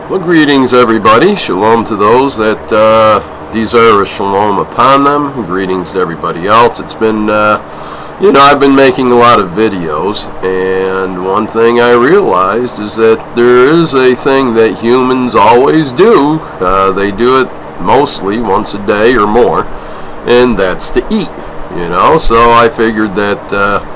Well, greetings everybody. Shalom to those that desire a shalom upon them. Greetings to everybody else. It's been, I've been making a lot of videos, and one thing I realized is that there is a thing that humans always do. They do it mostly once a day or more, and that's to eat. So I figured that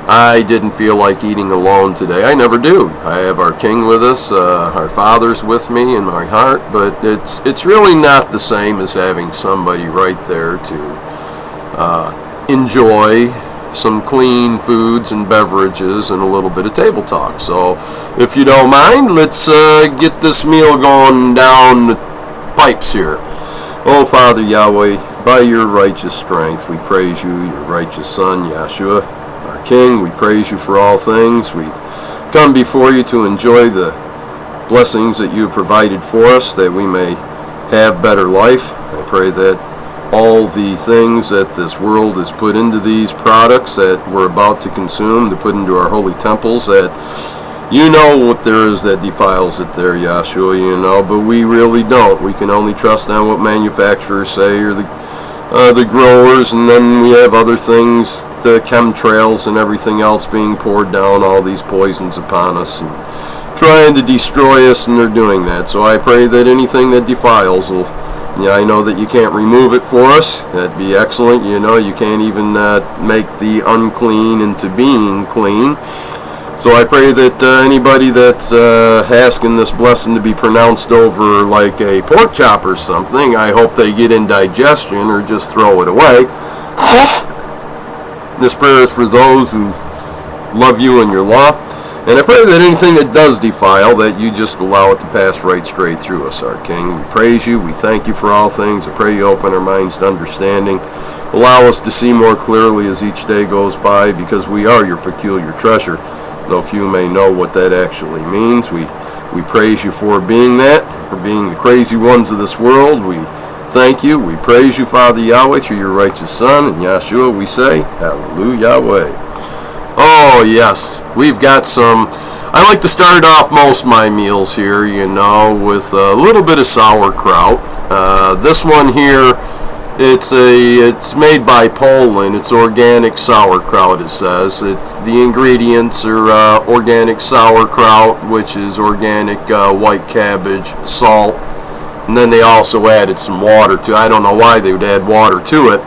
I didn't feel like eating alone today. I never do. I have our King with us, our Father's with me in my heart, but it's really not the same as having somebody right there to enjoy some clean foods and beverages and a little bit of table talk. So if you don't mind, let's get this meal going down the pipes here. Oh, Father Yahweh, by your righteous strength, we praise you, your righteous Son, Yahshua, our King. We praise you for all things. We've come before you to enjoy the blessings that you have provided for us, that we may have better life. I pray that all the things that this world has put into these products that we're about to consume, to put into our holy temples, that you know what there is that defiles it there, Yahshua, but we really don't. We can only trust on what manufacturers say, or the growers, and then we have other things, the chemtrails and everything else being poured down, all these poisons upon us and trying to destroy us, and they're doing that. So I pray that anything that defiles will, I know that you can't remove it for us. That'd be excellent. You can't even make the unclean into being clean. So I pray that anybody that's asking this blessing to be pronounced over like a pork chop or something, I hope they get indigestion or just throw it away. This prayer is for those who love you and your law. And I pray that anything that does defile, that you just allow it to pass right straight through us, our King. We praise you. We thank you for all things. I pray you open our minds to understanding. Allow us to see more clearly as each day goes by, because we are your peculiar treasure. Though few may know what that actually means, we praise you for being that, for being the crazy ones of this world. We thank you. We praise you, Father Yahweh, through your righteous Son, and Yahshua we say, Hallelujah Yahweh. Oh, yes, we've got some. I like to start off most of my meals here, with a little bit of sauerkraut. This one here, it's made by Poland. It's organic sauerkraut, it says. The ingredients are organic sauerkraut, which is organic white cabbage, salt, and then they also added some water to it. I don't know why they would add water to it,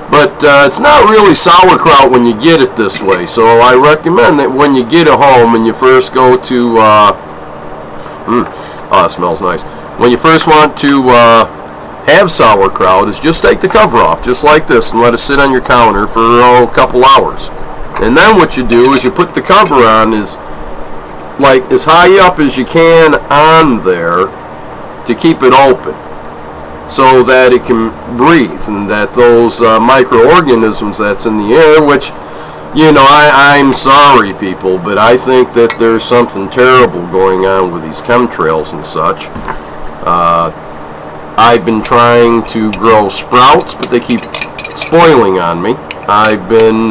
but it's not really sauerkraut when you get it this way. So I recommend that when you get it home and you first go to, oh, it smells nice. When you first want to have sauerkraut, is just take the cover off, just like this, and let it sit on your counter for a couple hours. And then what you do is you put the cover on as high up as you can on there to keep it open, so that it can breathe, and that those microorganisms that's in the air, which, I'm sorry people, but I think that there's something terrible going on with these chemtrails and such. I've been trying to grow sprouts, but they keep spoiling on me. I've been,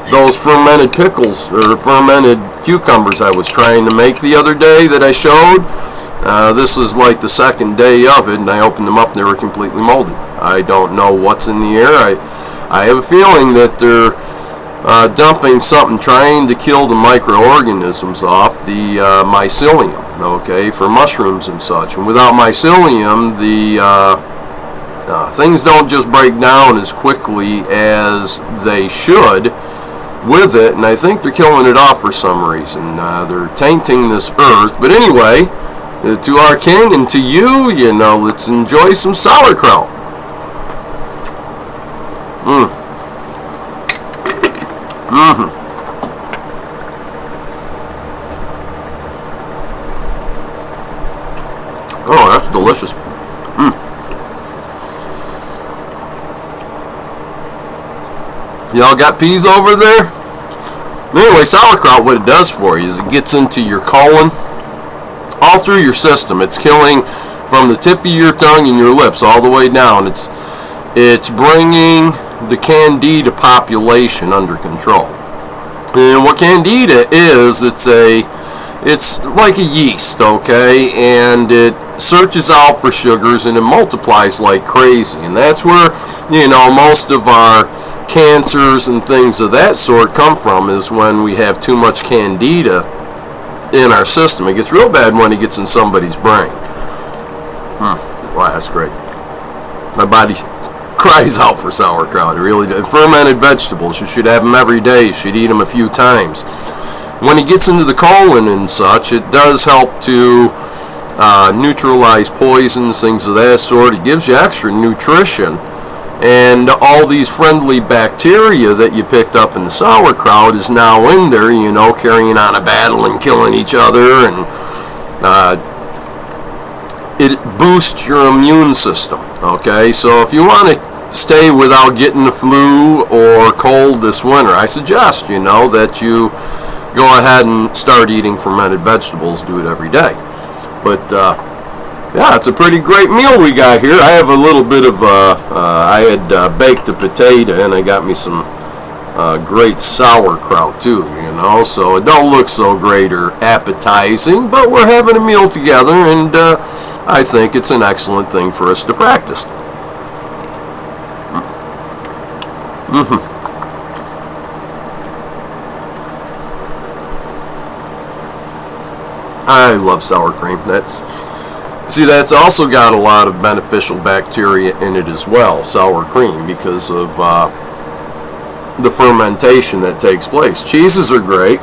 those fermented pickles, or fermented cucumbers I was trying to make the other day that I showed, this is like the second day of it, and I opened them up and they were completely molded. I don't know what's in the air. I have a feeling that they're dumping something, trying to kill the microorganisms off, the mycelium, for mushrooms and such. And without mycelium, the things don't just break down as quickly as they should with it, and I think they're killing it off for some reason. They're tainting this earth. But anyway, to our King and to you, let's enjoy some sauerkraut. Oh, that's delicious. Y'all got peas over there? Anyway, sauerkraut, what it does for you is it gets into your colon, all through your system. It's killing from the tip of your tongue and your lips all the way down. It's bringing the candida population under control. And what candida is, it's It's like a yeast, okay, and it searches out for sugars and it multiplies like crazy, and that's where, most of our cancers and things of that sort come from, is when we have too much candida in our system. It gets real bad when it gets in somebody's brain. Wow, that's great. My body cries out for sauerkraut. It really does. Fermented vegetables, you should have them every day. You should eat them a few times. When it gets into the colon and such, it does help to neutralize poisons, things of that sort. It gives you extra nutrition. And all these friendly bacteria that you picked up in the sauerkraut is now in there, carrying on a battle and killing each other. And it boosts your immune system. Okay, so if you want to stay without getting the flu or cold this winter, I suggest, that you go ahead and start eating fermented vegetables. Do it every day. But yeah, it's a pretty great meal we got here. I have a little bit of I had baked a potato, and I got me some great sauerkraut too, so it don't look so great or appetizing, but we're having a meal together, and I think it's an excellent thing for us to practice. I love sour cream. That's also got a lot of beneficial bacteria in it as well, sour cream, because of the fermentation that takes place. Cheeses are great.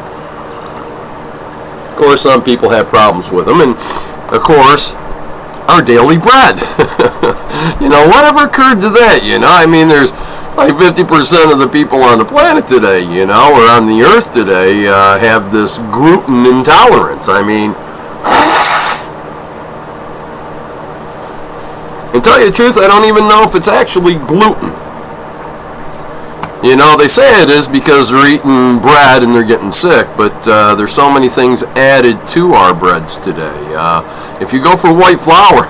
Of course, some people have problems with them, and of course, our daily bread. Whatever occurred to that? There's like 50% of the people on the planet today, or on the earth today, have this gluten intolerance. And tell you the truth, I don't even know if it's actually gluten. They say it is because they're eating bread and they're getting sick, but there's so many things added to our breads today. If you go for white flour,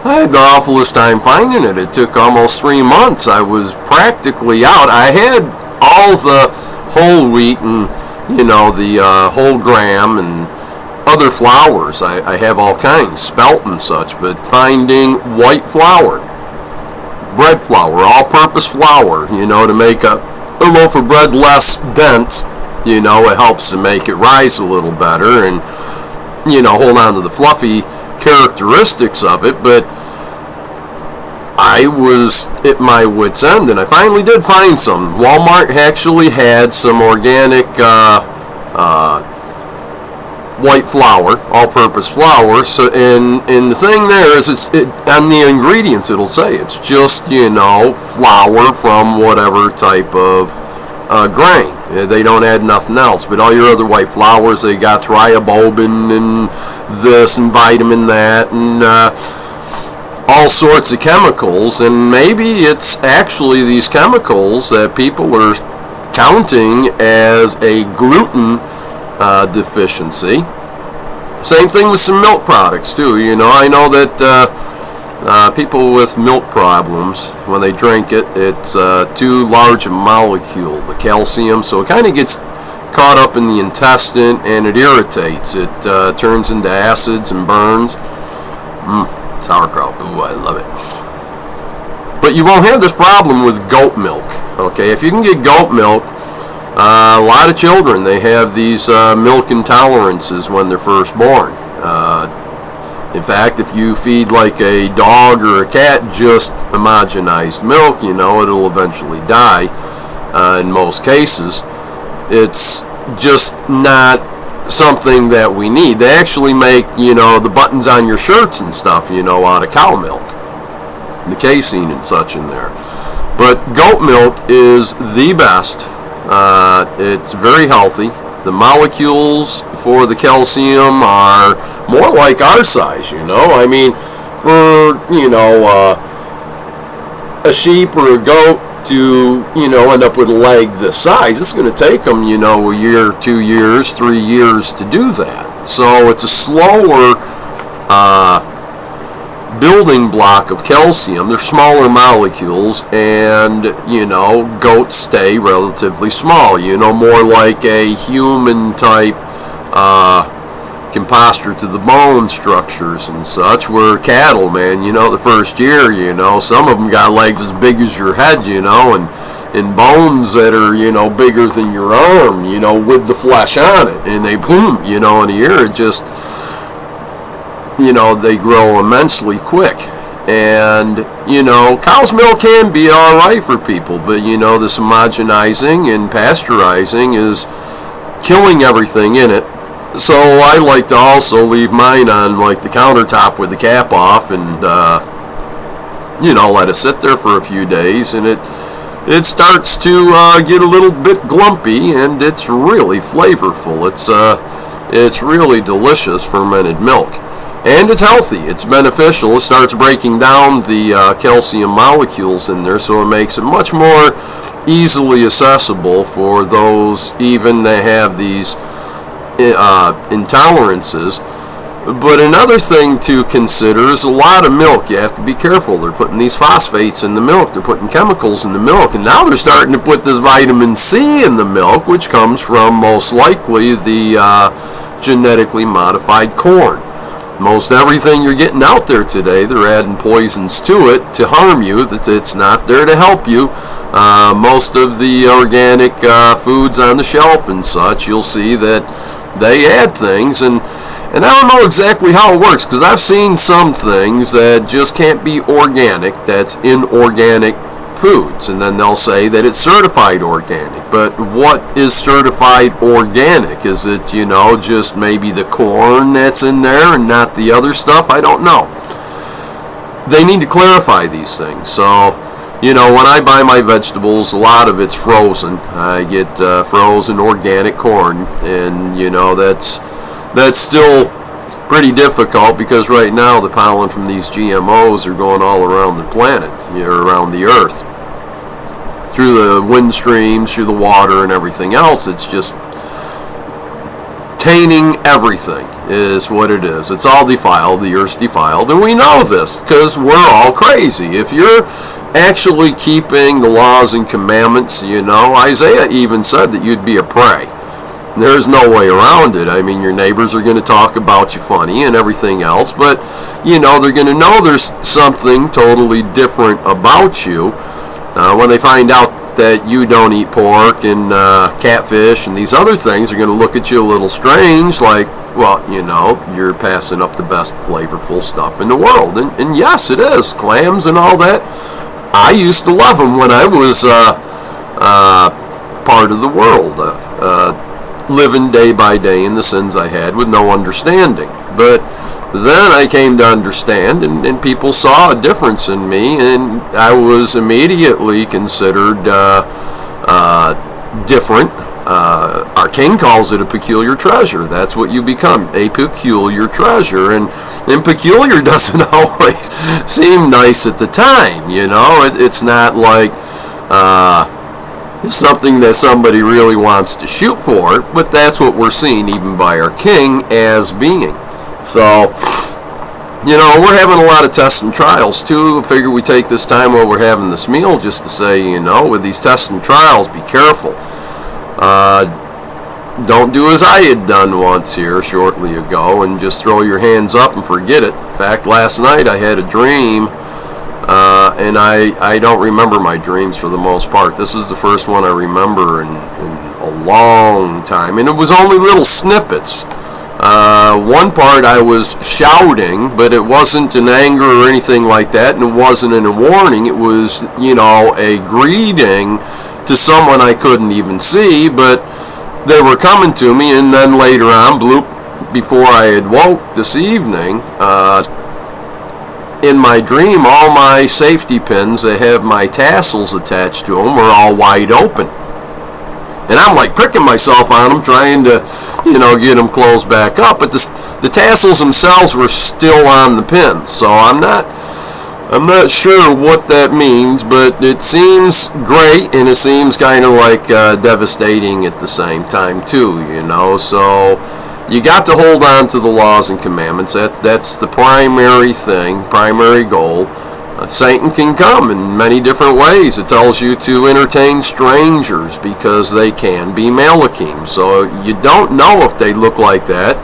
I had the awfulest time finding it. It took almost 3 months. I was practically out. I had all the whole wheat and, the whole gram and other flours. I have all kinds, spelt and such, but finding white flour, bread flour, all-purpose flour, to make a loaf of bread less dense, it helps to make it rise a little better and, hold on to the fluffy characteristics of it. But I was at my wit's end, and I finally did find some. Walmart actually had some organic white flour, all-purpose flour. So, and the thing there is, on the ingredients it'll say it's just flour from whatever type of grain. They don't add nothing else. But all your other white flours, they got thioboban and this and vitamin that and all sorts of chemicals. And maybe it's actually these chemicals that people are counting as a gluten deficiency. Same thing with some milk products too. I know that people with milk problems, when they drink it, it's too large a molecule, the calcium, so it kind of gets caught up in the intestine and it irritates. It turns into acids and burns. Sauerkraut, ooh, I love it. But you won't have this problem with goat milk. Okay, if you can get goat milk, a lot of children, they have these milk intolerances when they're first born. In fact, if you feed like a dog or a cat just homogenized milk, it'll eventually die in most cases. It's just not something that we need. They actually make, the buttons on your shirts and stuff, out of cow milk. The casein and such in there. But goat milk is the best. It's very healthy. The molecules for the calcium are more like our size, for, a sheep or a goat to, end up with a leg this size, it's going to take them, a year, 2 years, 3 years to do that. So it's a slower building block of calcium. They're smaller molecules, and goats stay relatively small, more like a human type can posture to the bone structures and such, where cattle, man, the first year, some of them got legs as big as your head, and bones that are, bigger than your arm, with the flesh on it, and they boom, in a year, it just, they grow immensely quick. And, cow's milk can be alright for people, but, this homogenizing and pasteurizing is killing everything in it. So I like to also leave mine on, like, the countertop with the cap off and, let it sit there for a few days, and it starts to get a little bit glumpy, and it's really flavorful. It's really delicious fermented milk. And it's healthy. It's beneficial. It starts breaking down the calcium molecules in there, so it makes it much more easily accessible for those even that have these intolerances. But another thing to consider is a lot of milk. You have to be careful. They're putting these phosphates in the milk. They're putting chemicals in the milk. And now they're starting to put this vitamin C in the milk, which comes from most likely the genetically modified corn. Most everything you're getting out there today, they're adding poisons to it to harm you. That it's not there to help you. Most of the organic foods on the shelf and such, you'll see that they add things, and I don't know exactly how it works, because I've seen some things that just can't be organic, that's inorganic foods, and then they'll say that it's certified organic. But what is certified organic? Is it, just maybe the corn that's in there and not the other stuff? I don't know. They need to clarify these things. So, when I buy my vegetables, a lot of it's frozen. I get frozen organic corn, and, that's still pretty difficult, because right now the pollen from these GMOs are going all around the planet, around the earth, through the wind streams, through the water and everything else. It's just tainting everything is what it is. It's all defiled. The earth's defiled, and we know this because we're all crazy. If you're actually keeping the laws and commandments, Isaiah even said that you'd be a prey. There's no way around it. I mean, your neighbors are going to talk about you funny and everything else, but, they're going to know there's something totally different about you when they find out that you don't eat pork and catfish and these other things. They're going to look at you a little strange, like, well, you're passing up the best flavorful stuff in the world. And yes, it is. Clams and all that. I used to love them when I was part of the world. Living day by day in the sins I had with no understanding. But then I came to understand, and people saw a difference in me, and I was immediately considered different. Our king calls it a peculiar treasure. That's what you become, a peculiar treasure. And peculiar doesn't always seem nice at the time, It's not like something that somebody really wants to shoot for, but that's what we're seeing even by our king as being. So, we're having a lot of tests and trials too. I figure we take this time while we're having this meal just to say, with these tests and trials, be careful. Don't do as I had done once here shortly ago and just throw your hands up and forget it. In fact, last night I had a dream. And I don't remember my dreams for the most part. This is the first one I remember in a long time. And it was only little snippets. One part I was shouting, but it wasn't in anger or anything like that. And it wasn't in a warning. It was, a greeting to someone I couldn't even see. But they were coming to me. And then later on, bloop, before I had woke this evening, in my dream, all my safety pins that have my tassels attached to them were all wide open. And I'm like pricking myself on them, trying to, get them closed back up. But the tassels themselves were still on the pins. So I'm not sure what that means, but it seems great, and it seems kind of like devastating at the same time too, So you got to hold on to the laws and commandments. That's the primary thing, primary goal. Satan can come in many different ways. It tells you to entertain strangers because they can be Malachim. So you don't know if they look like that.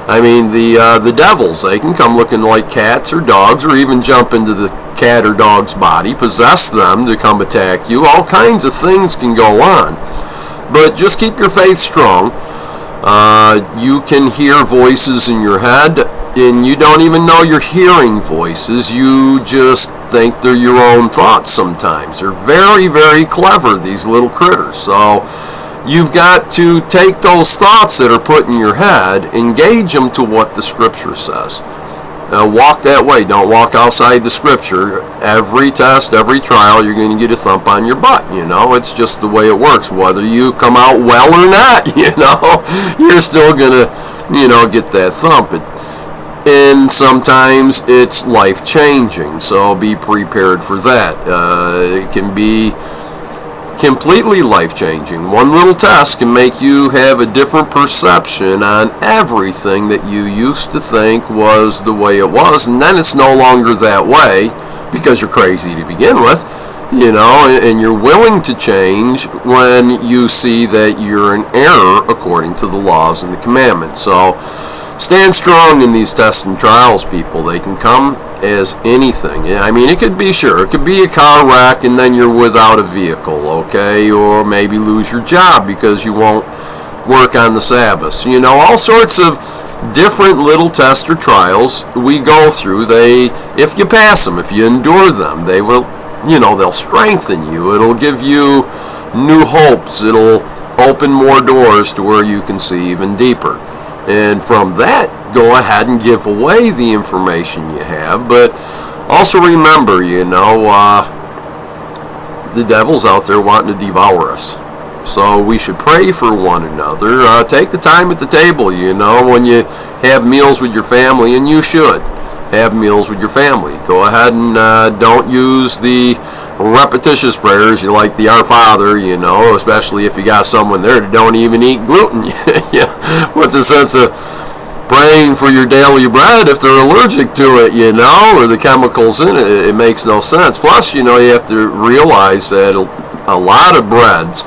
I mean, the devils, they can come looking like cats or dogs, or even jump into the cat or dog's body, possess them to come attack you. All kinds of things can go on. But just keep your faith strong. You can hear voices in your head, and you don't even know you're hearing voices. You just think they're your own thoughts sometimes. They're very, very clever, these little critters. So you've got to take those thoughts that are put in your head, engage them to what the Scripture says. Walk that way. Don't walk outside the Scripture. Every test, every trial, you're going to get a thump on your butt. It's just the way it works. Whether you come out well or not, you're still going to, get that thump. And sometimes it's life-changing, so be prepared for that. It can be completely life-changing. One little test can make you have a different perception on everything that you used to think was the way it was, and then it's no longer that way because you're crazy to begin with, and you're willing to change when you see that you're in error according to the laws and the commandments. So stand strong in these tests and trials, people. They can come as anything. I mean, it could be a car wreck and then you're without a vehicle, okay? Or maybe lose your job because you won't work on the Sabbath. All sorts of different little tests or trials we go through. If you pass them, if you endure them, they will, they'll strengthen you. It'll give you new hopes. It'll open more doors to where you can see even deeper. And from that, go ahead and give away the information you have. But also remember, the devil's out there wanting to devour us. So we should pray for one another. Take the time at the table, when you have meals with your family, and you should have meals with your family. Go ahead and don't use the repetitious prayers. You like the Our Father, especially if you got someone there that don't even eat gluten. What's the sense of praying for your daily bread if they're allergic to it, or the chemicals in it? It makes no sense. Plus, you have to realize that a lot of breads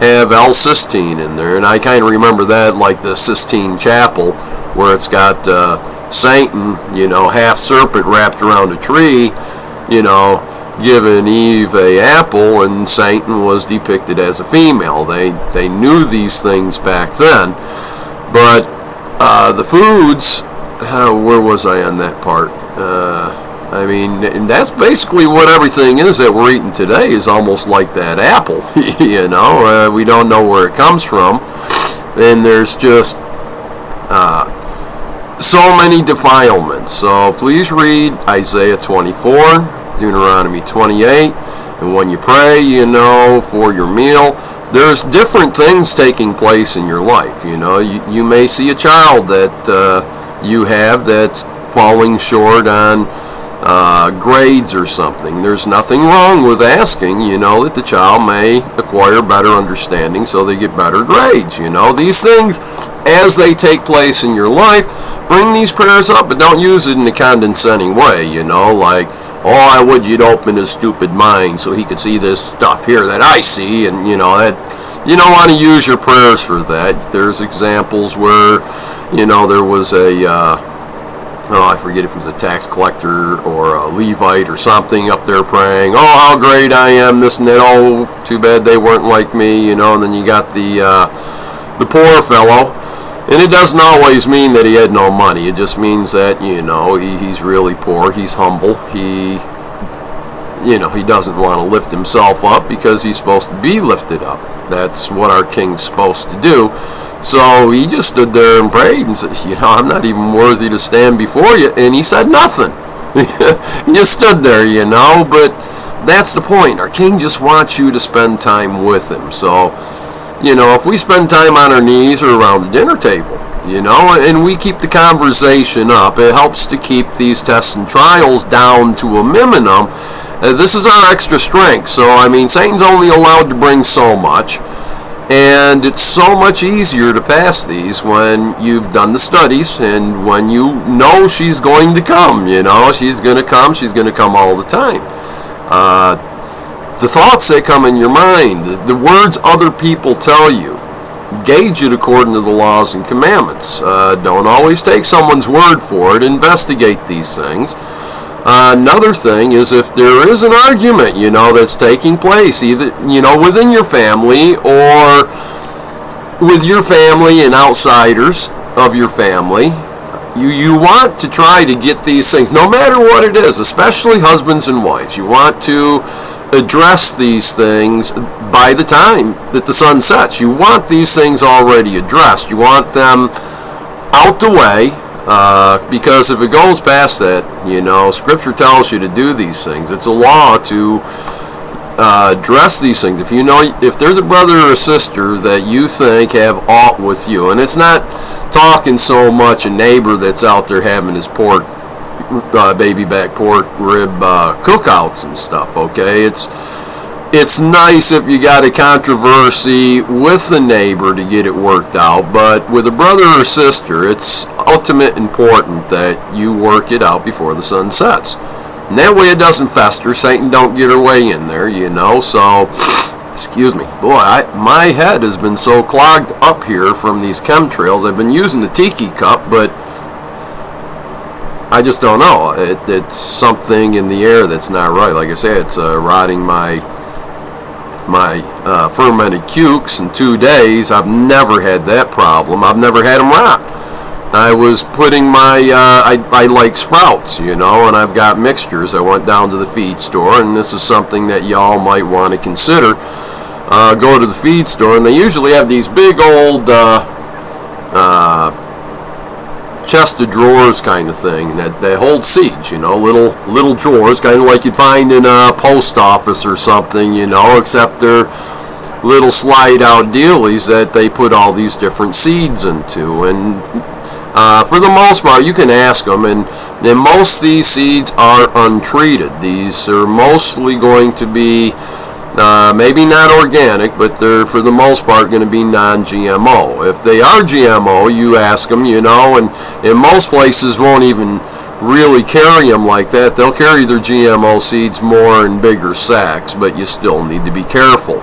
have L-cysteine in there, and I kind of remember that like the Sistine Chapel, where it's got Satan, half serpent wrapped around a tree, giving Eve an apple, and Satan was depicted as a female. They knew these things back then. But the foods, where was I on that part? And that's basically what everything is that we're eating today is almost like that apple. We don't know where it comes from, and there's just so many defilements. So please read Isaiah 24. Deuteronomy 28, and when you pray, for your meal, there's different things taking place in your life. You may see a child that you have that's falling short on grades or something. There's nothing wrong with asking, that the child may acquire better understanding so they get better grades. These things, as they take place in your life, bring these prayers up, but don't use it in a condescending way, like, oh, I would you'd open his stupid mind so he could see this stuff here that I see, and that you don't want to use your prayers for that. There's examples where, there was I forget if it was a tax collector or a Levite or something up there praying, oh, how great I am, this and that, oh, too bad they weren't like me, and then you got the poor fellow. And it doesn't always mean that he had no money. It just means that, he's really poor. He's humble. He doesn't want to lift himself up because he's supposed to be lifted up. That's what our king's supposed to do. So he just stood there and prayed and said, I'm not even worthy to stand before you. And he said nothing. He just stood there, But that's the point. Our king just wants you to spend time with him. So if we spend time on our knees or around the dinner table, and we keep the conversation up, it helps to keep these tests and trials down to a minimum. This is our extra strength. So, Satan's only allowed to bring so much, and it's so much easier to pass these when you've done the studies and when you know she's going to come, she's going to come all the time. The thoughts that come in your mind, the words other people tell you, gauge it according to the laws and commandments. Don't always take someone's word for it. Investigate these things. Another thing is, if there is an argument, that's taking place, either, within your family or with your family and outsiders of your family, you want to try to get these things, no matter what it is, especially husbands and wives. You want to address these things by the time that the sun sets. You want these things already addressed. You want them out the way, because if it goes past that, Scripture tells you to do these things. It's a law to address these things. If there's a brother or a sister that you think have aught with you, and it's not talking so much a neighbor that's out there having his pork, baby back pork rib cookouts and stuff, okay? It's nice if you got a controversy with the neighbor to get it worked out, but with a brother or sister, it's ultimate important that you work it out before the sun sets. And that way it doesn't fester. Satan don't get her way in there, so, excuse me. Boy, my head has been so clogged up here from these chemtrails. I've been using the tiki cup, but I just don't know. It's something in the air that's not right. Like I say, it's rotting my fermented cukes in 2 days. I've never had that problem. I've never had them rot. I was putting I like sprouts, and I've got mixtures. I went down to the feed store, and this is something that y'all might want to consider. Go to the feed store, and they usually have these big old chest of drawers kind of thing that hold seeds, little drawers, kind of like you'd find in a post office or something, except they're little slide out dealies that they put all these different seeds into. And for the most part, you can ask them, and then most of these seeds are untreated. These are mostly going to be maybe not organic, but they're for the most part going to be non-GMO. If they are GMO, you ask them, and most places won't even really carry them like that. They'll carry their GMO seeds more in bigger sacks, but you still need to be careful.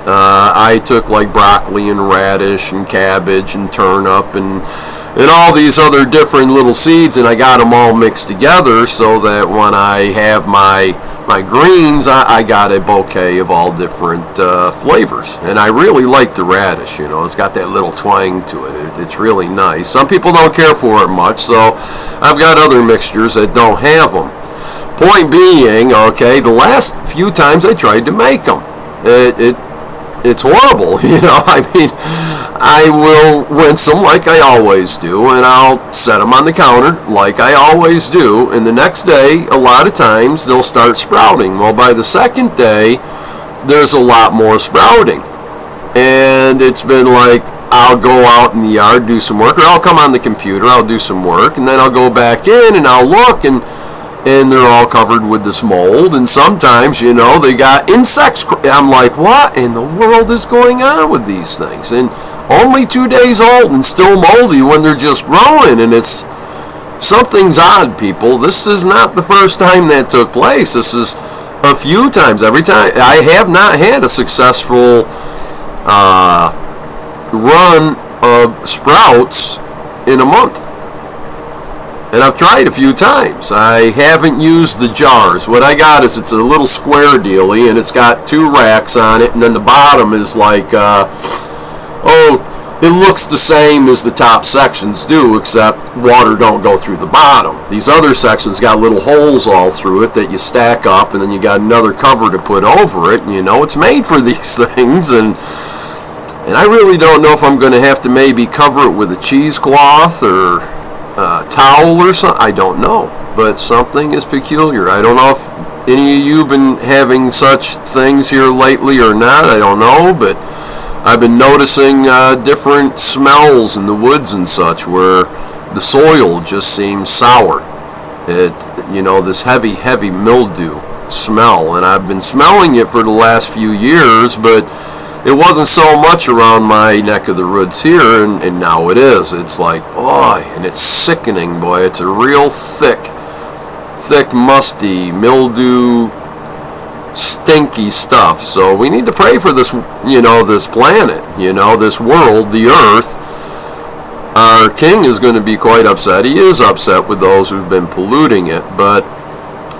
I took like broccoli and radish and cabbage and turnip and all these other different little seeds, and I got them all mixed together so that when I have my greens, I got a bouquet of all different flavors. And I really like the radish, it's got that little twang to it. It's really nice. Some people don't care for it much, so I've got other mixtures that don't have them. Point being, okay, the last few times I tried to make them, it's horrible, I will rinse them like I always do, and I'll set them on the counter like I always do, and the next day, a lot of times, they'll start sprouting. Well, by the second day, there's a lot more sprouting, and it's been like, I'll go out in the yard, do some work, or I'll come on the computer, I'll do some work, and then I'll go back in, and I'll look, and they're all covered with this mold, and sometimes, they got insects. I'm like, what in the world is going on with these things? And only 2 days old and still moldy when they're just growing, and something's odd, people. This is not the first time that took place. This is a few times. Every time. I have not had a successful run of sprouts in a month. And I've tried a few times. I haven't used the jars. What I got is it's a little square dealie, and it's got 2 racks on it, and then the bottom is like, it looks the same as the top sections do, except water don't go through the bottom. These other sections got little holes all through it that you stack up, and then you got another cover to put over it, and it's made for these things, and I really don't know if I'm going to have to maybe cover it with a cheesecloth or towel or something. I don't know, but something is peculiar. I don't know if any of you have been having such things here lately or not. I don't know, but I've been noticing different smells in the woods and such where the soil just seems sour. This heavy mildew smell, and I've been smelling it for the last few years, but it wasn't so much around my neck of the woods here, and now it is. It's like, boy, and it's sickening, boy. It's a real thick, musty, mildew stinky stuff. So we need to pray for this, this planet, this world, the earth. Our king is going to be quite upset. He is upset with those who've been polluting it, but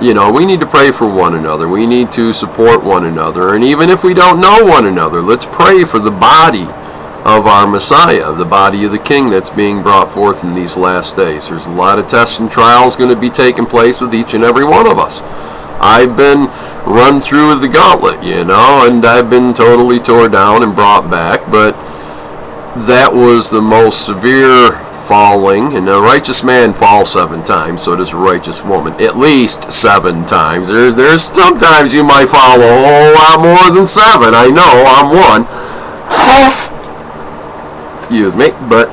we need to pray for one another. We need to support one another. And even if we don't know one another, let's pray for the body of our Messiah, the body of the King that's being brought forth in these last days. There's a lot of tests and trials going to be taking place with each and every one of us. I've been run through the gauntlet, and I've been totally tore down and brought back, but that was the most severe falling, and a righteous man falls 7 times, so does a righteous woman, at least 7 times. There's sometimes you might fall a whole lot more than 7. I know, I'm one. Excuse me, but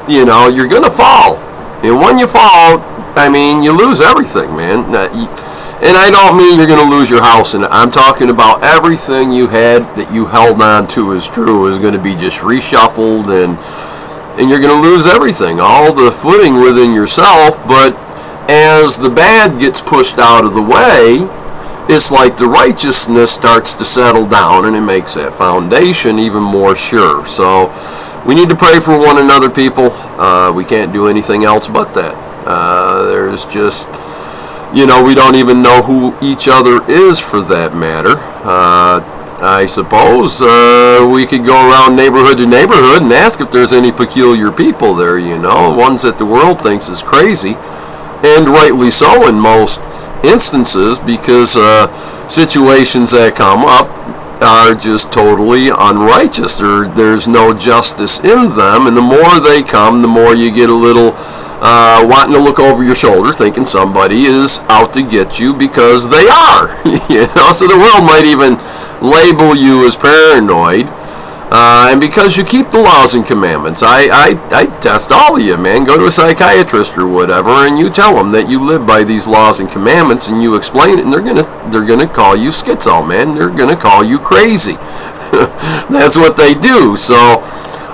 you're gonna fall, and when you fall, you lose everything, man. And I don't mean you're gonna lose your house, and I'm talking about everything you had that you held on to as true is going to be just reshuffled, and you're going to lose everything, all the footing within yourself. But as the bad gets pushed out of the way, it's like the righteousness starts to settle down, and it makes that foundation even more sure. So we need to pray for one another, people. We can't do anything else but that. There's just, we don't even know who each other is for that matter. I suppose we could go around neighborhood to neighborhood and ask if there's any peculiar people there, ones that the world thinks is crazy, and rightly so in most instances, because situations that come up are just totally unrighteous. There's no justice in them, and the more they come, the more you get a little wanting to look over your shoulder, thinking somebody is out to get you, because they are. So the world might even label you as paranoid. And because you keep the laws and commandments, I test all of you, man. Go to a psychiatrist or whatever, and you tell them that you live by these laws and commandments, and you explain it, and they're gonna call you schizo, man. They're gonna call you crazy. That's what they do. So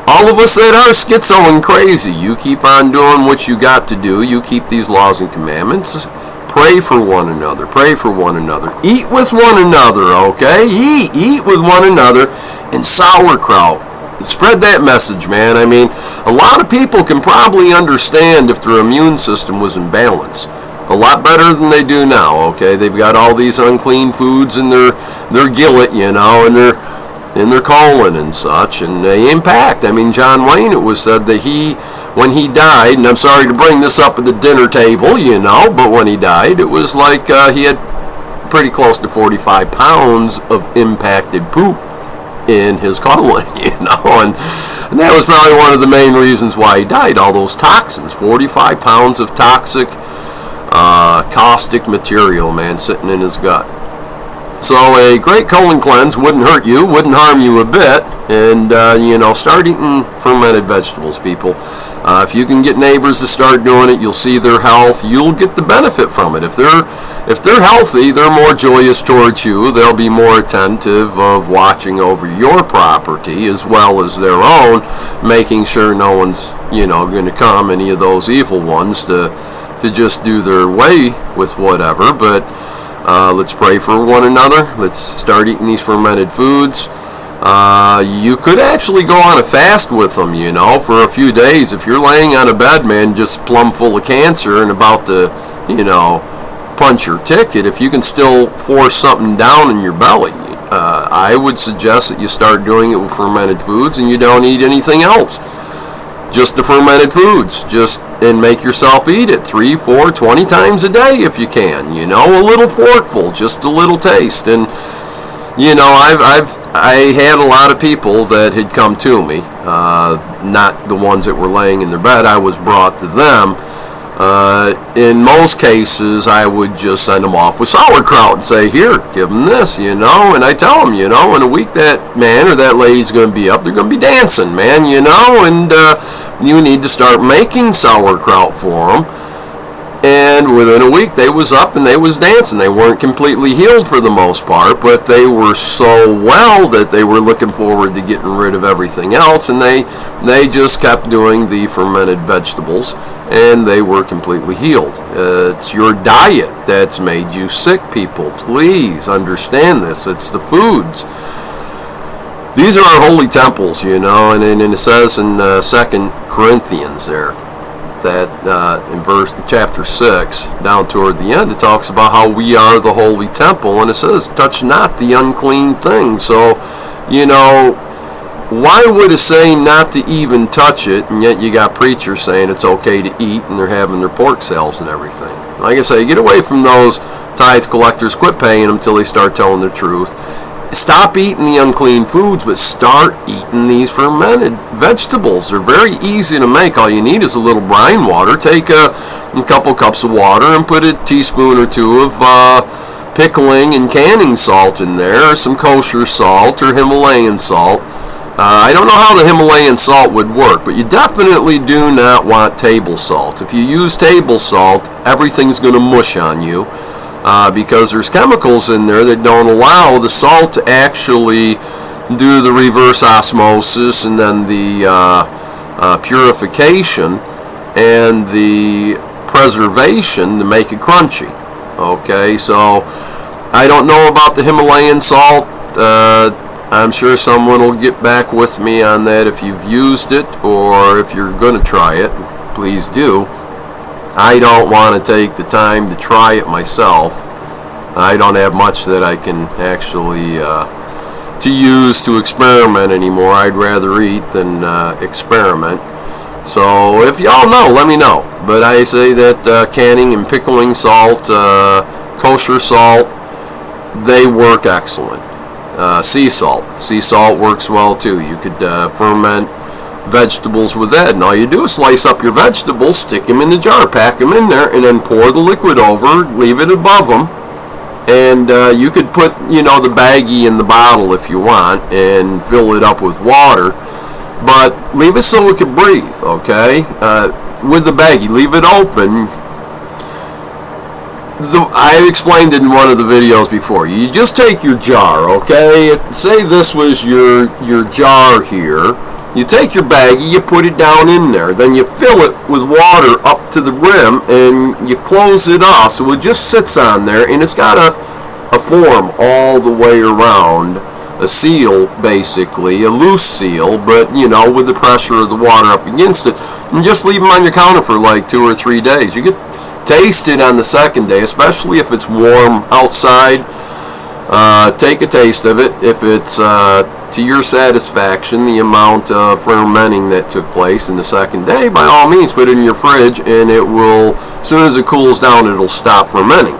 all of us that are schizo and crazy, you keep on doing what you got to do. You keep these laws and commandments. Pray for one another. Pray for one another. Eat with one another, okay? Eat with one another. And sauerkraut. Spread that message, man. A lot of people can probably understand if their immune system was in balance. A lot better than they do now, okay? They've got all these unclean foods in their gillet, and their colon and such, and they impact. John Wayne, it was said that when he died, and I'm sorry to bring this up at the dinner table, but when he died, it was like he had pretty close to 45 pounds of impacted poop in his colon, and that was probably one of the main reasons why he died. All those toxins, 45 pounds of toxic, caustic material, man, sitting in his gut. So a great colon cleanse wouldn't hurt you, wouldn't harm you a bit, and start eating fermented vegetables, people. If you can get neighbors to start doing it, you'll see their health. You'll get the benefit from it. If they're healthy, they're more joyous towards you. They'll be more attentive of watching over your property as well as their own, making sure no one's going to come, any of those evil ones, to just do their way with whatever. But let's pray for one another. Let's start eating these fermented foods. You could actually go on a fast with them, for a few days. If you're laying on a bed, man, just plumb full of cancer and about to, punch your ticket, if you can still force something down in your belly, I would suggest that you start doing it with fermented foods, and you don't eat anything else. Just the fermented foods. And make yourself eat it 3, 4, 20 times a day if you can. A little forkful, just a little taste. And I had a lot of people that had come to me, not the ones that were laying in their bed. I was brought to them. In most cases, I would just send them off with sauerkraut and say, here, give them this, and I tell them, in a week that man or that lady's going to be up, they're going to be dancing, man, and you need to start making sauerkraut for them. And within a week, they was up and they was dancing. They weren't completely healed for the most part, but they were so well that they were looking forward to getting rid of everything else, and they just kept doing the fermented vegetables, and they were completely healed. It's your diet that's made you sick, people. Please understand this. It's the foods. These are our holy temples, and it says in 2 Corinthians there, that in chapter 6, down toward the end, it talks about how we are the holy temple, and it says, touch not the unclean thing. So, why would it say not to even touch it, and yet you got preachers saying it's okay to eat, and they're having their pork sales and everything? Like I say, get away from those tithe collectors. Quit paying them until they start telling the truth. Stop eating the unclean foods, but start eating these fermented vegetables. They're very easy to make. All you need is a little brine water. Take a couple cups of water and put a teaspoon or two of pickling and canning salt in there, or some kosher salt or Himalayan salt. I don't know how the Himalayan salt would work, but you definitely do not want table salt. If you use table salt, everything's going to mush on you. Because there's chemicals in there that don't allow the salt to actually do the reverse osmosis and then the purification and the preservation to make it crunchy. Okay, so I don't know about the Himalayan salt. I'm sure someone will get back with me on that if you've used it, or if you're going to try it, please do. I don't want to take the time to try it myself. I don't have much that I can actually to use to experiment anymore. I'd rather eat than experiment. So if y'all know, let me know. But I say that canning and pickling salt, kosher salt, they work excellent. Sea salt works well too. You could ferment vegetables with that, and all you do is slice up your vegetables, stick them in the jar, pack them in there, and then pour the liquid over, leave it above them, and you could put the baggie in the bottle if you want and fill it up with water, but leave it so it can breathe. Okay, with the baggie, leave it open. I explained it in one of the videos before. You just take your jar, okay, say this was your jar here. You take your baggie, you put it down in there, then you fill it with water up to the rim, and you close it off so it just sits on there, and it's got a form all the way around, a seal basically, a loose seal, but with the pressure of the water up against it, and just leave them on your counter for like 2 or 3 days. You get taste it on the second day, especially if it's warm outside. Take a taste of it. If it's to your satisfaction, the amount of fermenting that took place in the second day, by all means put it in your fridge, and it will, as soon as it cools down, it'll stop fermenting.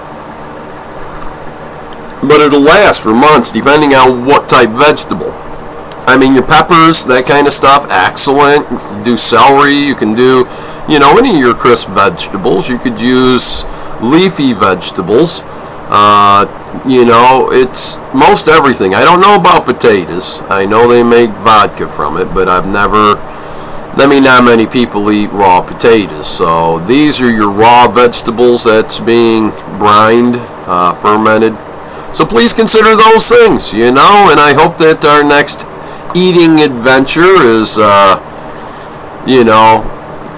But it'll last for months depending on what type vegetable. I mean, your peppers, that kind of stuff, excellent. You can do celery, you can do any of your crisp vegetables. You could use leafy vegetables. It's most everything. I don't know about potatoes. I know they make vodka from it, but not many people eat raw potatoes. So these are your raw vegetables that's being brined, fermented. So please consider those things, and I hope that our next eating adventure is,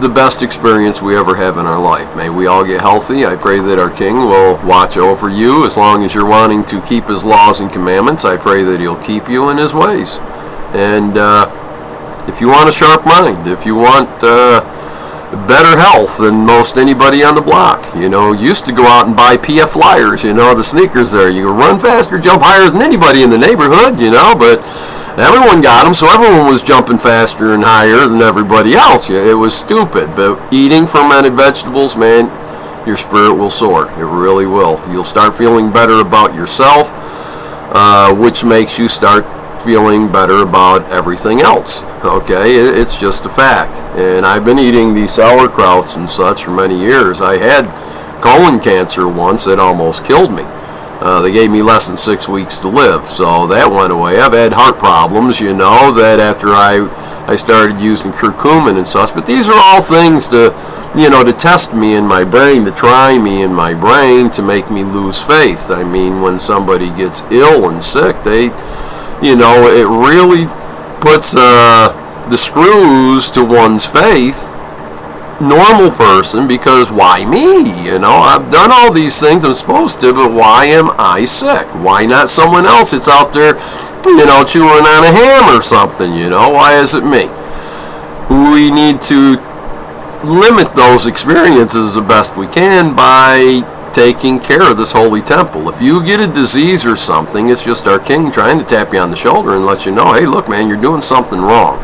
the best experience we ever have in our life. May we all get healthy. I pray that our King will watch over you as long as you're wanting to keep His laws and commandments. I pray that He'll keep you in His ways. And if you want a sharp mind, if you want better health than most anybody on the block, used to go out and buy PF Flyers, the sneakers there. You run faster, jump higher than anybody in the neighborhood, but everyone got them, so everyone was jumping faster and higher than everybody else. It was stupid. But eating fermented vegetables, man, your spirit will soar. It really will. You'll start feeling better about yourself, which makes you start feeling better about everything else. Okay, it's just a fact. And I've been eating these sauerkrauts and such for many years. I had colon cancer once that almost killed me. They gave me less than 6 weeks to live, so that went away. I've had heart problems, that after I started using curcumin and such. But these are all things to to test me in my brain, to try me in my brain, to make me lose faith. I mean, when somebody gets ill and sick, it really puts the screws to one's faith. Normal person, because why me? I've done all these things I'm supposed to, but why am I sick? Why not someone else? It's out there, chewing on a ham or something, why is it me? We need to limit those experiences the best we can by taking care of this holy temple. If you get a disease or something, it's just our king trying to tap you on the shoulder and let you know, hey, look, man, you're doing something wrong.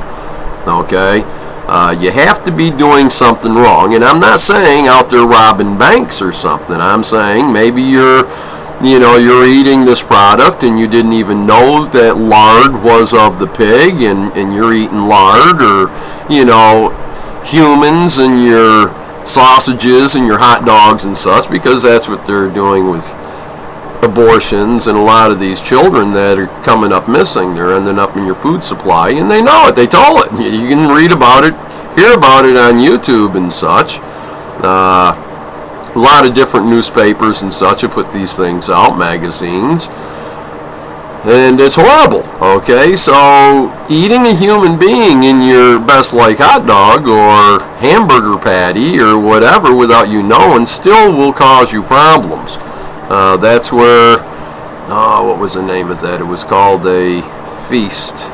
Okay? You have to be doing something wrong. And I'm not saying out there robbing banks or something. I'm saying maybe you're eating this product and you didn't even know that lard was of the pig, and you're eating lard, or, humans and your sausages and your hot dogs and such, because that's what they're doing with abortions and a lot of these children that are coming up missing. They're ending up in your food supply, and they know it. They told it. You can read about it, hear about it on YouTube and such. A lot of different newspapers and such have put these things out, magazines, and it's horrible. Okay, so eating a human being in your best like hot dog or hamburger patty or whatever without you knowing still will cause you problems. That's where, what was the name of that? It was called a feast,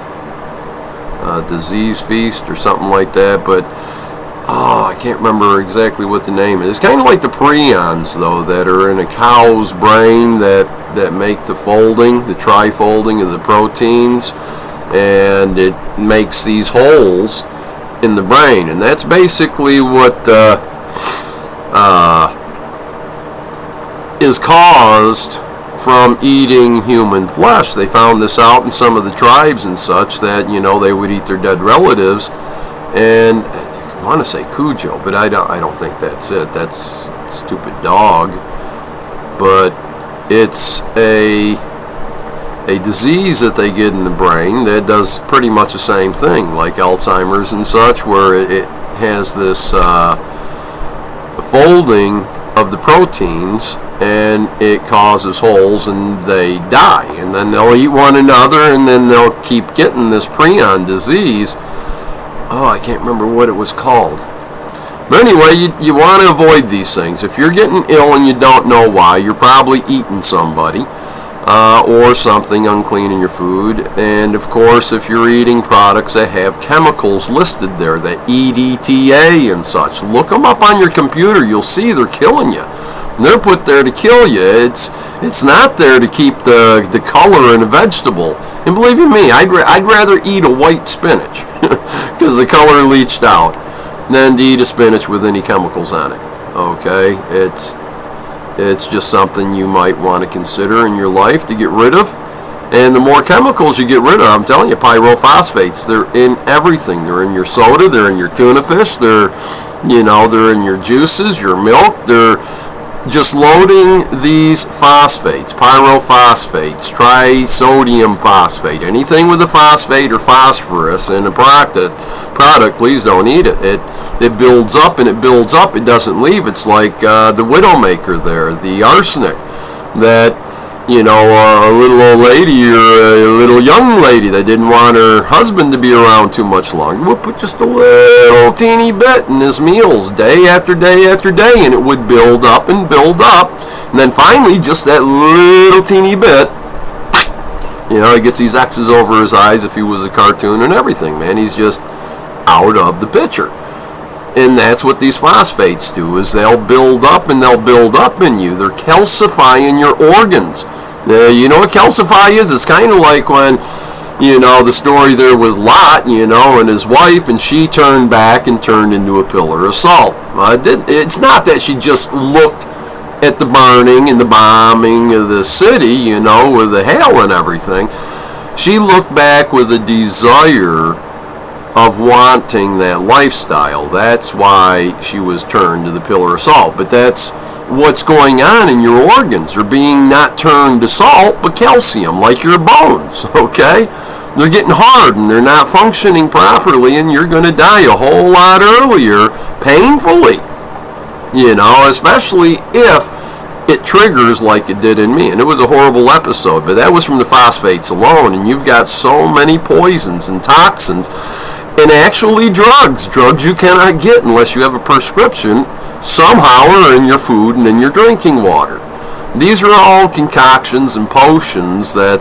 disease feast or something like that, but I can't remember exactly what the name is. It's kind of like the prions, though, that are in a cow's brain that make the folding, the tri-folding of the proteins, and it makes these holes in the brain, and that's basically what is caused from eating human flesh. They found this out in some of the tribes and such, that they would eat their dead relatives, and I want to say Cujo, but I don't think that's it. That's stupid dog. But it's a disease that they get in the brain that does pretty much the same thing, like Alzheimer's and such, where it has this folding of the proteins, and it causes holes, and they die, and then they'll eat one another, and then they'll keep getting this prion disease. I can't remember what it was called. But anyway, you want to avoid these things. If you're getting ill and you don't know why, you're probably eating somebody or something unclean in your food. And of course, if you're eating products that have chemicals listed there, that EDTA and such, look them up on your computer. You'll see they're killing you. And they're put there to kill you. It's not there to keep the color in a vegetable. And believe you me, I'd rather eat a white spinach because the color leached out than to eat a spinach with any chemicals on it. Okay, it's just something you might want to consider in your life to get rid of. And the more chemicals you get rid of, I'm telling you, pyrophosphates, they're in everything. They're in your soda, they're in your tuna fish, they're in your juices, your milk. They're just loading these phosphates, pyrophosphates, trisodium phosphate, anything with a phosphate or phosphorus in a product, please don't eat it. It builds up and it builds up. It doesn't leave. It's like the Widowmaker there, the arsenic that, a little old lady or a little young lady that didn't want her husband to be around too much longer would put just a little teeny bit in his meals day after day after day, and it would build up and build up, and then finally just that little teeny bit, he gets these X's over his eyes if he was a cartoon and everything, man. He's just out of the picture. And that's what these phosphates do, is they'll build up and they'll build up in you. They're calcifying your organs. You know what calcify is? It's kind of like when, the story there with Lot, and his wife, and she turned back and turned into a pillar of salt. It's not that she just looked at the burning and the bombing of the city, with the hail and everything. She looked back with a desire of wanting that lifestyle. That's why she was turned to the pillar of salt. But that's what's going on in your organs. They're being not turned to salt, but calcium, like your bones, okay? They're getting hard and they're not functioning properly, and you're going to die a whole lot earlier, painfully, especially if it triggers like it did in me. And it was a horrible episode, but that was from the phosphates alone. And you've got so many poisons and toxins and actually drugs you cannot get unless you have a prescription somehow or in your food and in your drinking water. These are all concoctions and potions that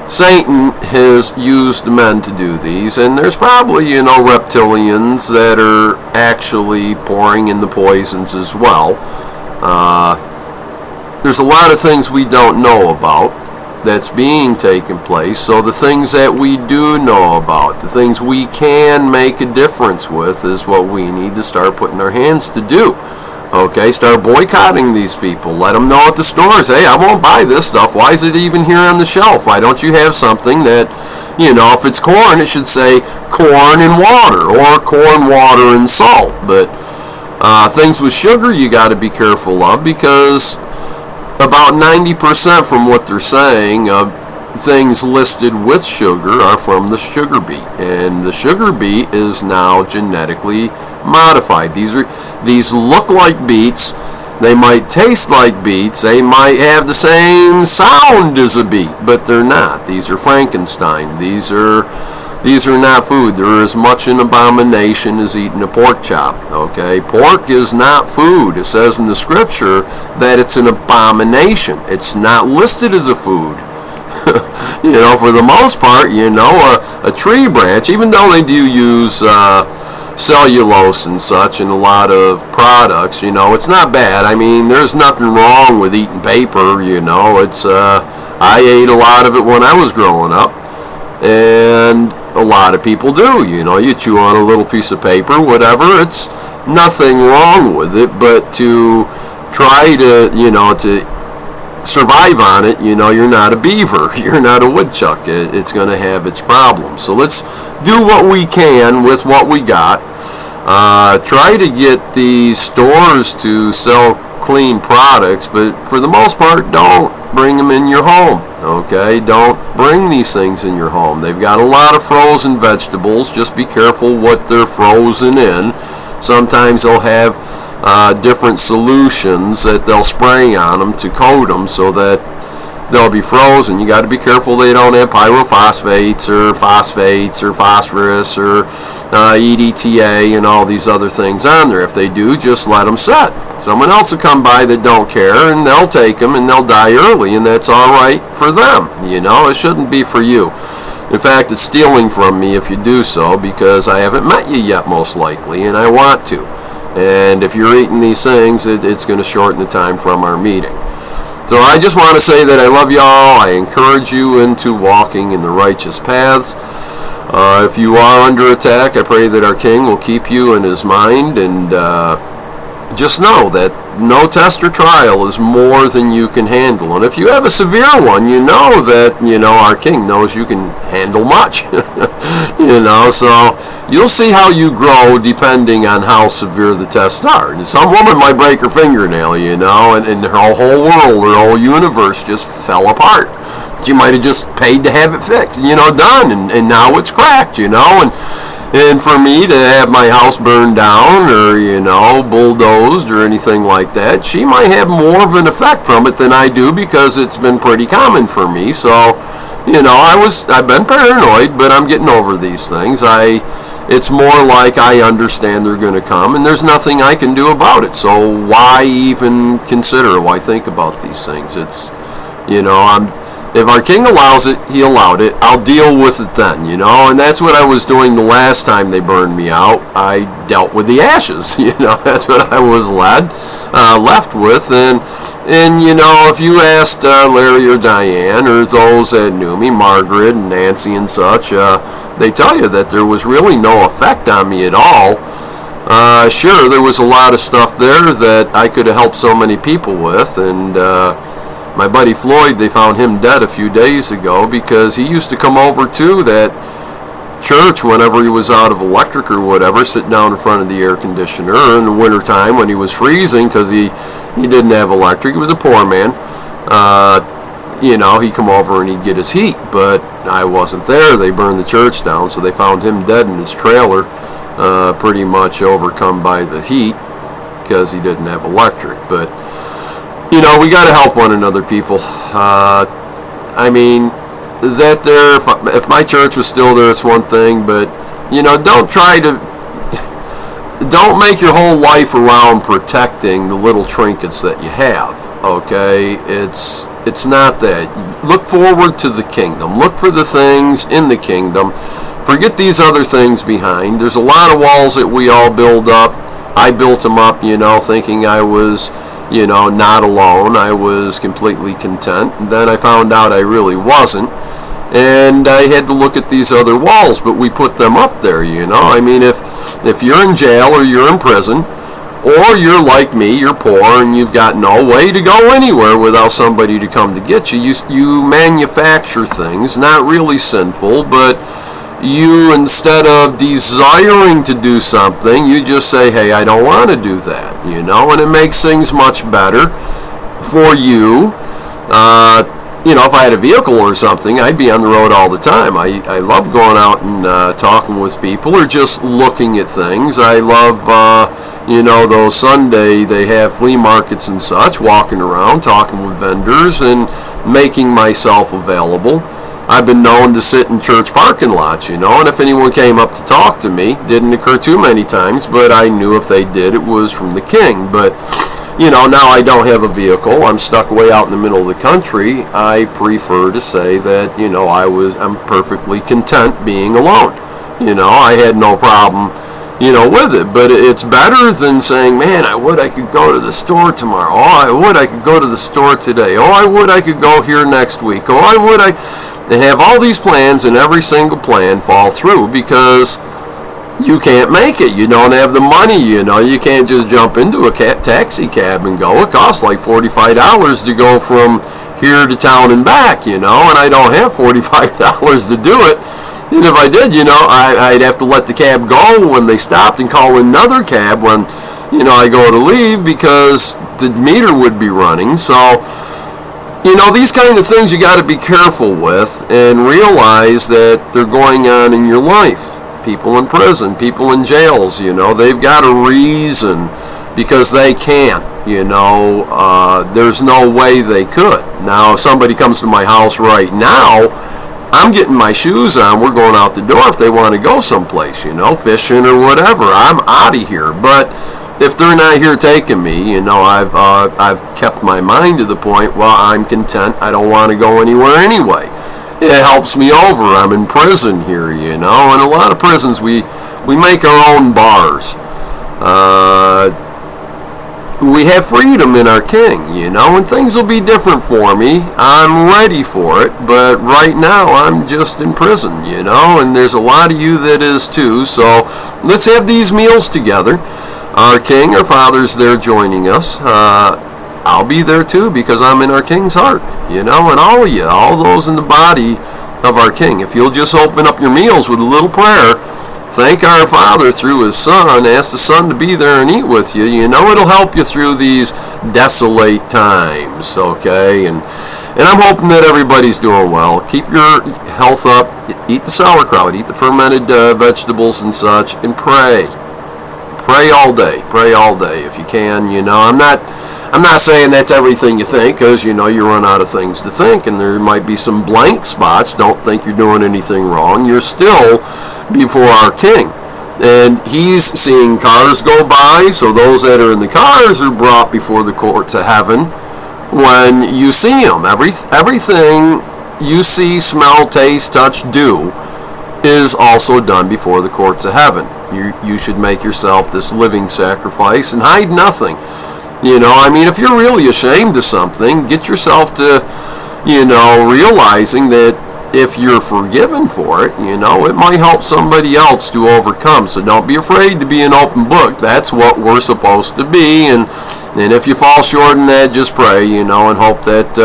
Satan has used men to do these, and there's probably, reptilians that are actually pouring in the poisons as well. There's a lot of things we don't know about that's being taken place, so the things that we do know about, the things we can make a difference with, is what we need to start putting our hands to do. Okay, start boycotting these people. Let them know at the stores, hey, I won't buy this stuff. Why is it even here on the shelf? Why don't you have something that, if it's corn, it should say corn and water, or corn, water, and salt. But things with sugar you got to be careful of, because about 90% from what they're saying of things listed with sugar are from the sugar beet. And the sugar beet is now genetically modified. These look like beets. They might taste like beets. They might have the same sound as a beet, but they're not. These are Frankenstein. These are not food. They're as much an abomination as eating a pork chop. Okay, pork is not food. It says in the scripture that it's an abomination. It's not listed as a food. For the most part, a tree branch, even though they do use cellulose and such in a lot of products, it's not bad. I mean, there's nothing wrong with eating paper, I ate a lot of it when I was growing up, and a lot of people do, you chew on a little piece of paper, whatever, it's nothing wrong with it, but to try to, to survive on it, you're not a beaver, you're not a woodchuck. It's going to have its problems. So let's do what we can with what we got. Try to get the stores to sell clean products, but for the most part, don't bring them in your home. Okay, don't bring these things in your home. They've got a lot of frozen vegetables. Just be careful what they're frozen in. Sometimes they'll have different solutions that they'll spray on them to coat them so that they'll be frozen. You got to be careful they don't have pyrophosphates or phosphates or phosphorus or EDTA and all these other things on there. If they do, just let them set. Someone else will come by that don't care, and they'll take them and they'll die early, and that's all right for them. It shouldn't be for you. In fact, it's stealing from me if you do so, because I haven't met you yet, most likely, and I want to. And if you're eating these things, it's going to shorten the time from our meeting. So I just want to say that I love y'all. I encourage you into walking in the righteous paths. If you are under attack, I pray that our King will keep you in his mind, and just know that no test or trial is more than you can handle. And if you have a severe one, know that, our King knows you can handle much. So you'll see how you grow depending on how severe the tests are. And some woman might break her fingernail, and her whole world, her whole universe just fell apart. She might have just paid to have it fixed, done, and now it's cracked, and for me to have my house burned down or, bulldozed or anything like that, she might have more of an effect from it than I do, because it's been pretty common for me. So, I've been paranoid, but I'm getting over these things. It's more like I understand they're going to come, and there's nothing I can do about it. So why even consider? Why think about these things? It's, if our King allows it, he allowed it. I'll deal with it then, and that's what I was doing the last time they burned me out. I dealt with the ashes, that's what I was left with, and if you asked Larry or Diane or those that knew me, Margaret and Nancy and such, they tell you that there was really no effect on me at all. Sure, there was a lot of stuff there that I could have helped so many people with, and my buddy Floyd, they found him dead a few days ago because he used to come over to that church whenever he was out of electric or whatever, sit down in front of the air conditioner in the wintertime when he was freezing because he didn't have electric. He was a poor man. He'd come over and he'd get his heat, but I wasn't there. They burned the church down, so they found him dead in his trailer. pretty much overcome by the heat because he didn't have electric. But, you know, we got to help one another, people. I mean, if my church was still there, it's one thing, but, you know, don't make your whole life around protecting the little trinkets that you have, okay? It's not that. Look forward to the kingdom. Look for the things in the kingdom. Forget these other things behind. There's a lot of walls that we all build up. I built them up, you know, thinking I was, you know, not alone. I was completely content. And then I found out I really wasn't. And I had to look at these other walls, but we put them up there, you know. I mean, if you're in jail or you're in prison, or you're like me, you're poor and you've got no way to go anywhere without somebody to come to get you. You manufacture things, not really sinful, but you, instead of desiring to do something, you just say, hey, I don't want to do that, you know, and it makes things much better for you. You know, if I had a vehicle or something, I'd be on the road all the time. I love going out and talking with people or just looking at things. I love, you know, those Sunday, they have flea markets and such, walking around, talking with vendors and making myself available. I've been known to sit in church parking lots, you know, and if anyone came up to talk to me, didn't occur too many times, but I knew if they did, it was from the King. But, you know, now I don't have a vehicle. I'm stuck way out in the middle of the country. I prefer to say that, you know, I'm perfectly content being alone. You know, I had no problem, you know, with it. But it's better than saying, man, I could go to the store tomorrow. Oh, I could go to the store today. Oh, I could go here next week. Oh, and have all these plans and every single plan fall through because you can't make it. You don't have the money, you know. You can't just jump into a taxi cab and go. It costs like $45 to go from here to town and back, you know, and I don't have $45 to do it. And if I did, you know, I'd have to let the cab go when they stopped and call another cab when, you know, I go to leave because the meter would be running. So, you know, these kind of things you got to be careful with and realize that they're going on in your life. People in prison, people in jails, you know, they've got a reason because they can't, you know, there's no way they could. Now, if somebody comes to my house right now, I'm getting my shoes on, we're going out the door if they want to go someplace, you know, fishing or whatever. I'm out of here. But if they're not here taking me, you know, I've kept my mind to the point, well, I'm content. I don't want to go anywhere anyway. It helps me over. I'm in prison here, you know. In a lot of prisons, we make our own bars. We have freedom in our King, you know, and things will be different for me. I'm ready for it, but right now I'm just in prison, you know, and there's a lot of you that is too. So let's have these meals together. Our King, our Father's there joining us. I'll be there too because I'm in our King's heart, you know, and all of you, all those in the body of our King. If you'll just open up your meals with a little prayer, thank our Father through His Son, ask the Son to be there and eat with you, you know, it'll help you through these desolate times, okay? And I'm hoping that everybody's doing well. Keep your health up, eat the sauerkraut, eat the fermented vegetables and such, and pray. Pray all day if you can, you know. I'm not saying that's everything you think, because, you know, you run out of things to think, and there might be some blank spots. Don't think you're doing anything wrong. You're still before our King, and He's seeing cars go by, so those that are in the cars are brought before the courts of heaven when you see Him. Everything you see, smell, taste, touch, do is also done before the courts of heaven. You should make yourself this living sacrifice and hide nothing. You know, I mean, if you're really ashamed of something, get yourself to, you know, realizing that if you're forgiven for it, you know, it might help somebody else to overcome. So don't be afraid to be an open book. That's what we're supposed to be. And if you fall short in that, just pray, you know, and hope that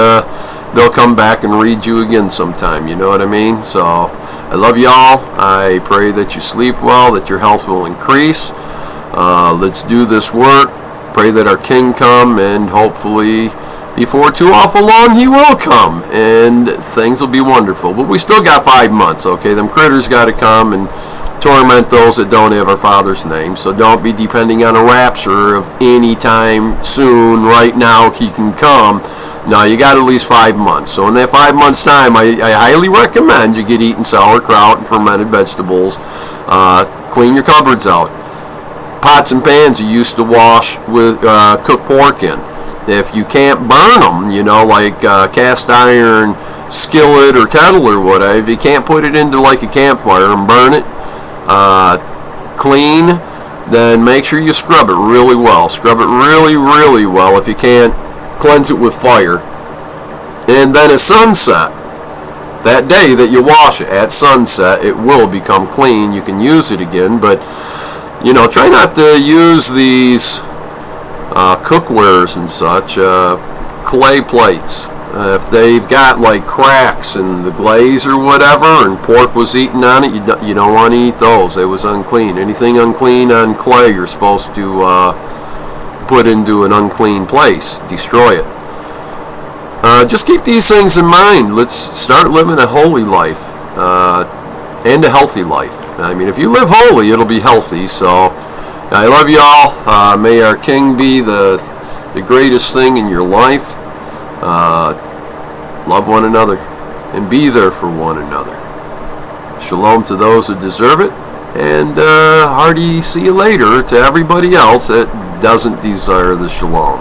they'll come back and read you again sometime. You know what I mean? So I love y'all. I pray that you sleep well, that your health will increase. Let's do this work. Pray that our King come, and hopefully before too awful long He will come, and things will be wonderful. But we still got 5 months, okay? Them critters got to come, and torment those that don't have our Father's name. So don't be depending on a rapture of any time soon, right now he can come. No, you got at least 5 months. So in that 5 months time, I highly recommend you get eating sauerkraut and fermented vegetables. Clean your cupboards out. Pots and pans you used to wash with cooked pork in. If you can't burn them, you know, like cast iron skillet or kettle or whatever, if you can't put it into like a campfire and burn it clean, then make sure you scrub it really well. Scrub it really, really well. If you can't, cleanse it with fire. And then at sunset, that day that you wash it, at sunset, it will become clean. You can use it again, but you know, try not to use these cookwares and such, clay plates. If they've got like cracks in the glaze or whatever, and pork was eaten on it, you don't want to eat those. It was unclean. Anything unclean on clay, you're supposed to put into an unclean place, destroy it. Just keep these things in mind. Let's start living a holy life and a healthy life. I mean, if you live holy, it'll be healthy. So I love you all. May our King be the greatest thing in your life. Love one another and be there for one another. Shalom to those who deserve it, and hearty see you later to everybody else that doesn't desire the shalom.